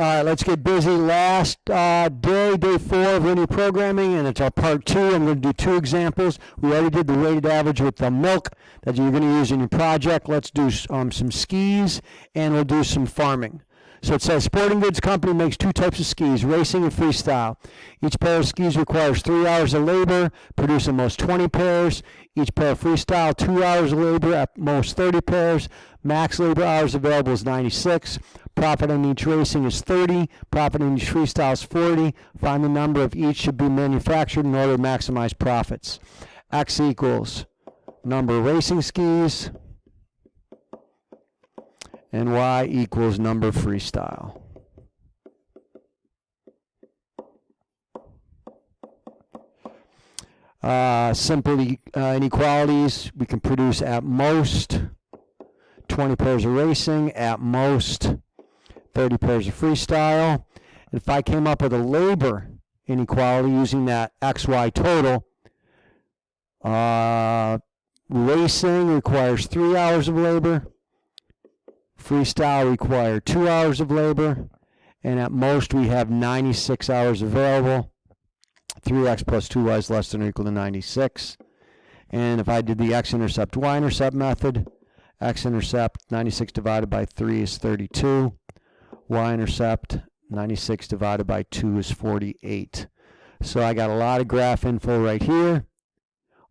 All right, let's get busy. Last day 4 of linear programming, and it's our part 2. I'm going to do 2 examples. We already did the weighted average with the milk that you're going to use in your project. Let's do some skis, and we'll do some farming. So it says, Sporting Goods Company makes 2 types of skis, racing and freestyle. Each pair of skis requires 3 hours of labor, produce at most 20 pairs. Each pair of freestyle, 2 hours of labor, at most 30 pairs. Max labor hours available is 96. Profit on each racing is 30. Profit on each freestyle is 40. Find the number of each should be manufactured in order to maximize profits. X equals number of racing skis, and Y equals number of freestyle. Simple inequalities. We can produce at most 20 pairs of racing, at most 30 pairs of freestyle. And if I came up with a labor inequality using that XY total, racing requires 3 hours of labor, freestyle require 2 hours of labor, and at most we have 96 hours available. 3x plus 2y is less than or equal to 96. And if I did the x-intercept, y-intercept method, x-intercept 96 divided by 3 is 32. Y-intercept 96 divided by 2 is 48. So I got a lot of graph info right here.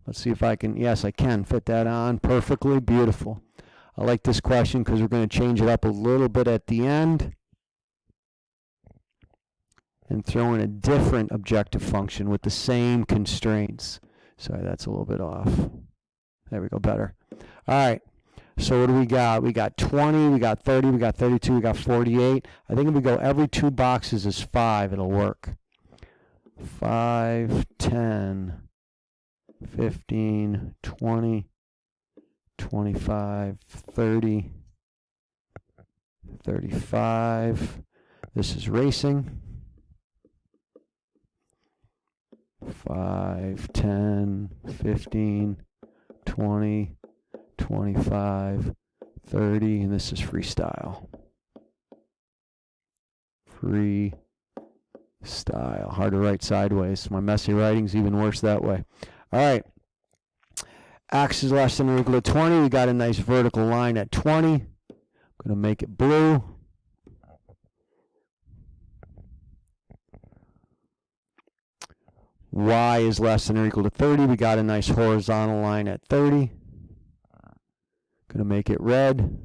Let's see if I can, yes, I can fit that on perfectly. Beautiful. I like this question because we're going to change it up a little bit at the end and throw in a different objective function with the same constraints. Sorry, that's a little bit off. There we go, better. All right, so what do we got? We got 20, we got 30, we got 32, we got 48. I think if we go every 2 boxes is 5, it'll work. 5, 10, 15, 20, 25, 30, 35. This is racing. 5, 10, 15, 20, 25, 30, and this is freestyle. Freestyle. Hard to write sideways. My messy writing's even worse that way. All right. X is less than or equal to 20. We got a nice vertical line at 20. I'm going to make it blue. Y is less than or equal to 30. We got a nice horizontal line at 30. Going to make it red.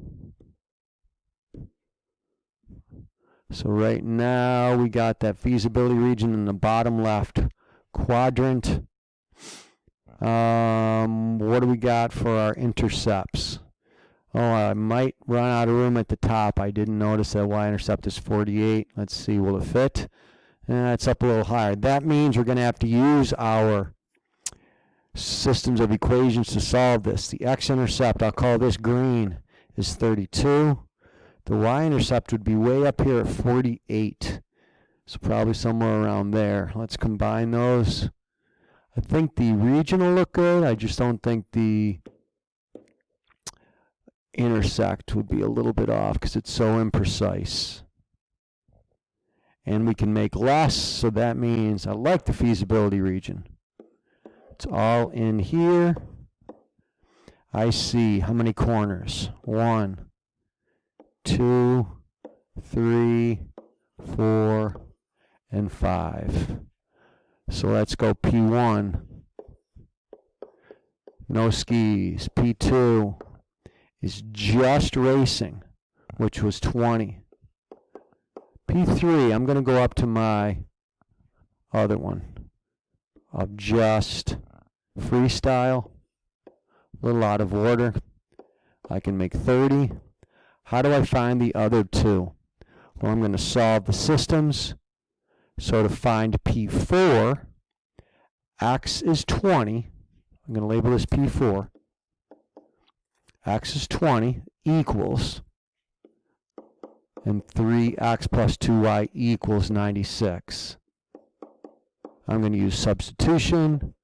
So right now we got that feasibility region in the bottom left quadrant. What do we got for our intercepts? Oh, I might run out of room at the top. I didn't notice that y-intercept is 48. Let's see, will it fit? It's up a little higher. That means we're going to have to use our systems of equations to solve this. The x-intercept, I'll call this green, is 32. The y-intercept would be way up here at 48. So probably somewhere around there. Let's combine those. I think the region will look good. I just don't think the intersect would be a little bit off because it's so imprecise. And we can make less, so that means I like the feasibility region. It's all in here. I see how many corners? 1, 2, 3, 4, and 5. So let's go P1. No skis. P2 is just racing, which was 20. P3, I'm going to go up to my other one of just freestyle. A little out of order. I can make 30. How do I find the other 2? Well, I'm going to solve the systems. So to find P4, X is 20. I'm going to label this P4. X is 20 equals, and 3x plus 2y equals 96. I'm going to use substitution.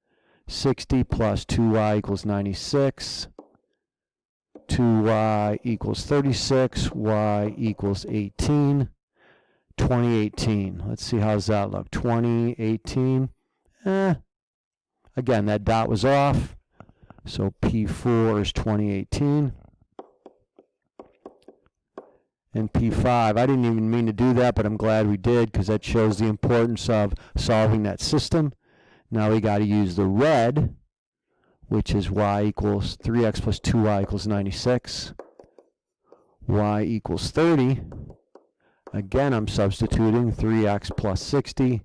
60 plus 2y equals 96. 2y equals 36. Y equals 18. 2018. Let's see, how's that look? 2018. Again, that dot was off. So P4 is 2018. And P5, I didn't even mean to do that, but I'm glad we did because that shows the importance of solving that system. Now we got to use the red, which is y equals 3x plus 2y equals 96. Y equals 30. Again, I'm substituting 3x plus 60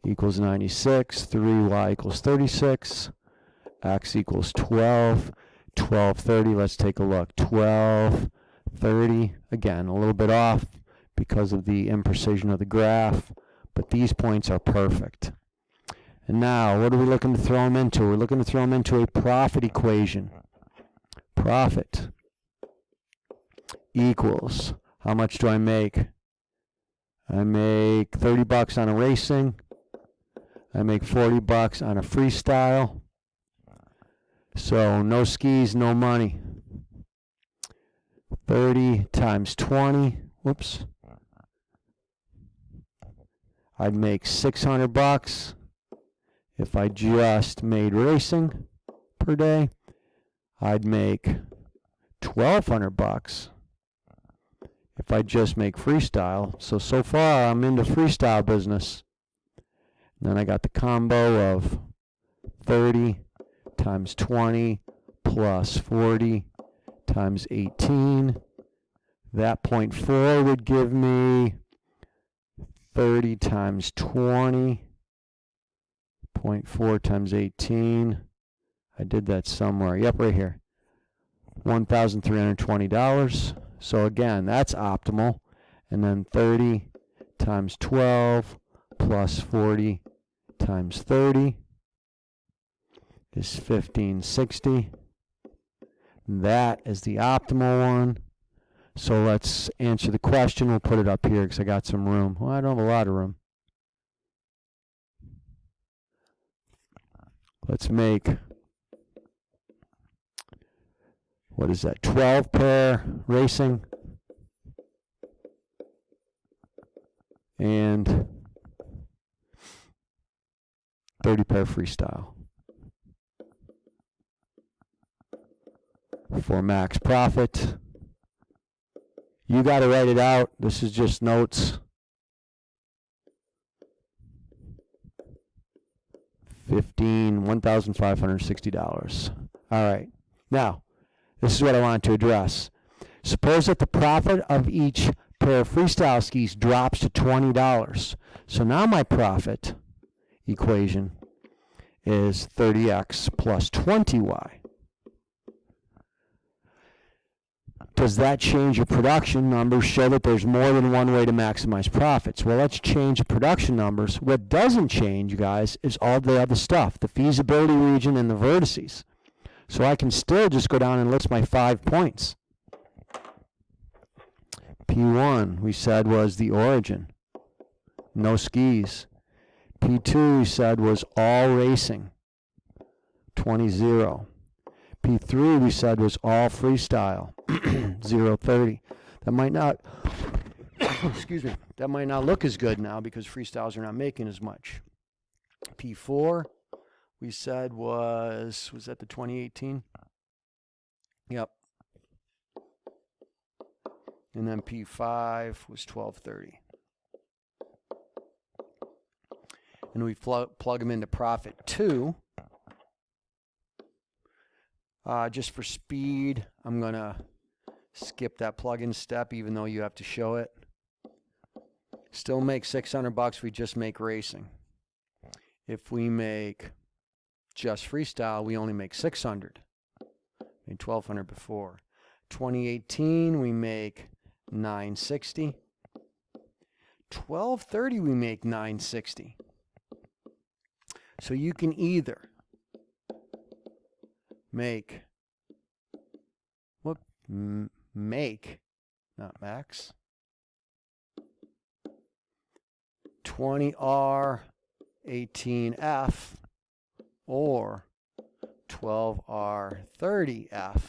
equals 96. 3y equals 36. X equals 12. 12, 30. Let's take a look. 12, 30. Again, a little bit off because of the imprecision of the graph, but these points are perfect. And now, what are we looking to throw them into? We're looking to throw them into a profit equation. Profit equals, how much do I make? I make 30 bucks on a racing. I make 40 bucks on a freestyle. So no skis, no money. 30 times 20, whoops. I'd make 600 bucks if I just made racing per day. I'd make 1,200 bucks if I just make freestyle. So far I'm into freestyle business. And then I got the combo of 30 times 20 plus 40 times 18. That 0.4 would give me 30 times 20. 0.4 times 18. I did that somewhere. Yep, right here. $1,320. So again, that's optimal. And then 30 times 12 plus 40 times 30 is 1560. That is the optimal one. So let's answer the question. We'll put it up here because I got some room. Well, I don't have a lot of room. Let's make, what is that, 12 pair racing and 30 pair freestyle for max profit. You got to write it out. This is just notes. $1,560. All right. Now, this is what I wanted to address. Suppose that the profit of each pair of freestyle skis drops to $20. So now my profit equation is 30x plus 20y. Does that change your production numbers? Show that there's more than one way to maximize profits. Well, let's change the production numbers. What doesn't change, guys, is all the other stuff, the feasibility region and the vertices. So I can still just go down and list my 5 points. P1, we said, was the origin. No skis. P2, we said, was all racing. 20-0. P3, we said, was all freestyle. 0-30. That might not, excuse me, that might not look as good now because freestyles are not making as much. P4, we said was that the 2018? Yep. And then P5 was 1230. And we plug them into profit 2. Just for speed, I'm going to skip that plug-in step even though you have to show it. Still make 600 bucks, we just make racing. If we make just freestyle, we only make 600. Made 1,200 before. 2018, we make 960. 1230, we make 960. So you can either make, not max, 20R 18F or 12R 30F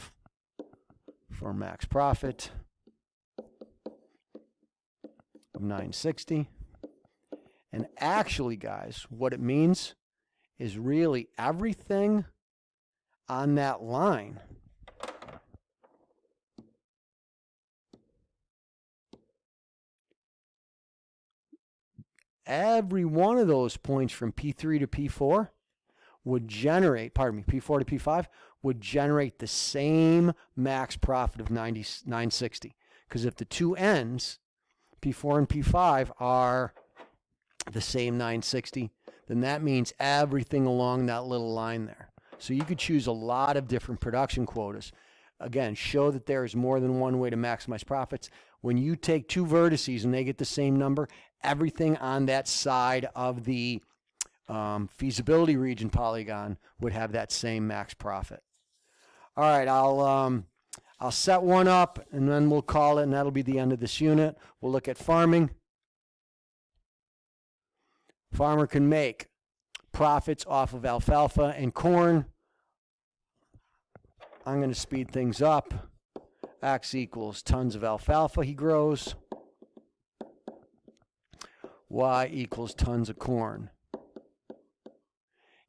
for max profit of 960. And actually, guys, what it means is really everything on that line every one of those points from P3 to P4 would generate, P4 to P5 would generate the same max profit of 960. Because if the two ends, P4 and P5, are the same 960, then that means everything along that little line there. So you could choose a lot of different production quotas. Again, show that there is more than one way to maximize profits. When you take two vertices and they get the same number, everything on that side of the feasibility region polygon would have that same max profit. All right, I'll set one up and then we'll call it, and that'll be the end of this unit. We'll look at farming. Farmer can make profits off of alfalfa and corn. I'm going to speed things up. X equals tons of alfalfa he grows. Y equals tons of corn.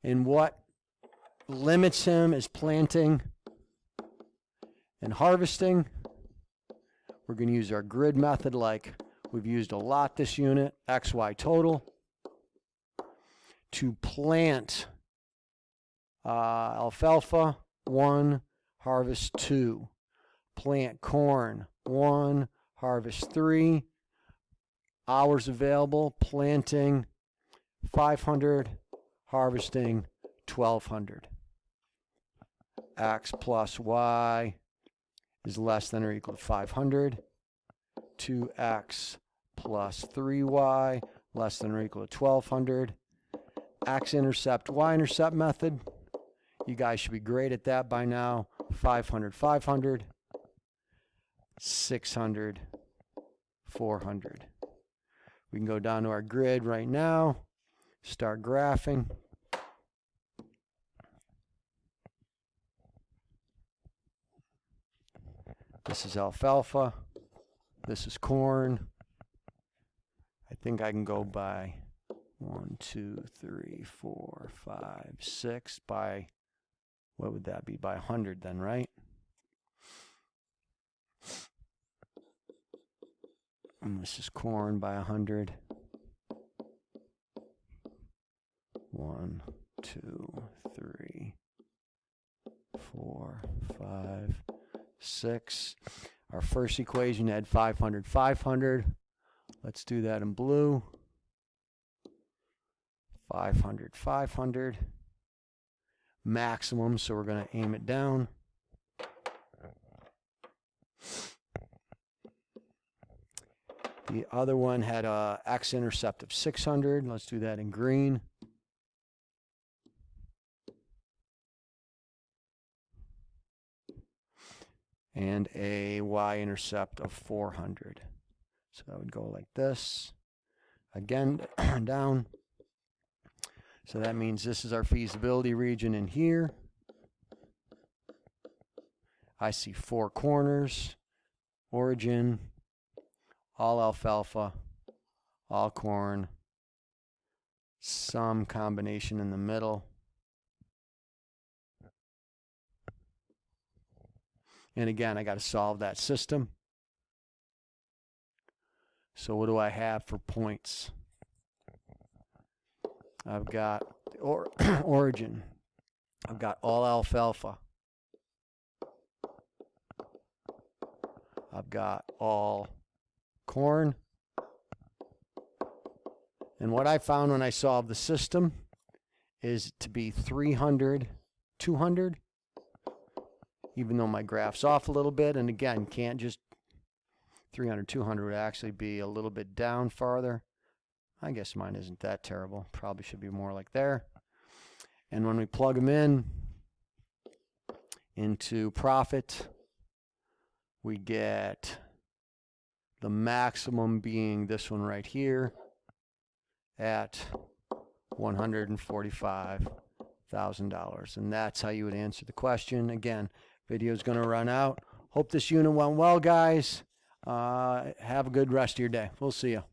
And what limits him is planting and harvesting. We're going to use our grid method like we've used a lot this unit, XY total. To plant alfalfa, 1, harvest 2. Plant corn, 1, harvest 3. Hours available, planting 500, harvesting 1200. X plus Y is less than or equal to 500. 2X plus 3Y less than or equal to 1200. X-intercept, Y-intercept method. You guys should be great at that by now. 500, 500. 600, 400. We can go down to our grid right now. Start graphing. This is alfalfa. This is corn. I think I can go by 1, 2, 3, 4, 5, 6 by, what would that be, by 100 then, right? And this is corn by 100. 1, 2, 3, 4, 5, 6. Our first equation had 500, 500. Let's do that in blue. 500, 500. Maximum, so we're going to aim it down. The other one had a x-intercept of 600. Let's do that in green. And a y-intercept of 400. So that would go like this. Again, down. So that means this is our feasibility region in here. I see 4 corners. Origin, all alfalfa, all corn, some combination in the middle. And again, I got to solve that system. So what do I have for points? I've got origin. I've got all alfalfa. I've got all corn. And what I found when I solved the system is to be 300, 200. Even though my graph's off a little bit, and again, can't just 300, 200 would actually be a little bit down farther. I guess mine isn't that terrible. Probably should be more like there. And when we plug them into profit, we get the maximum being this one right here at $145,000. And that's how you would answer the question. Again, video's going to run out. Hope this unit went well, guys. Have a good rest of your day. We'll see you.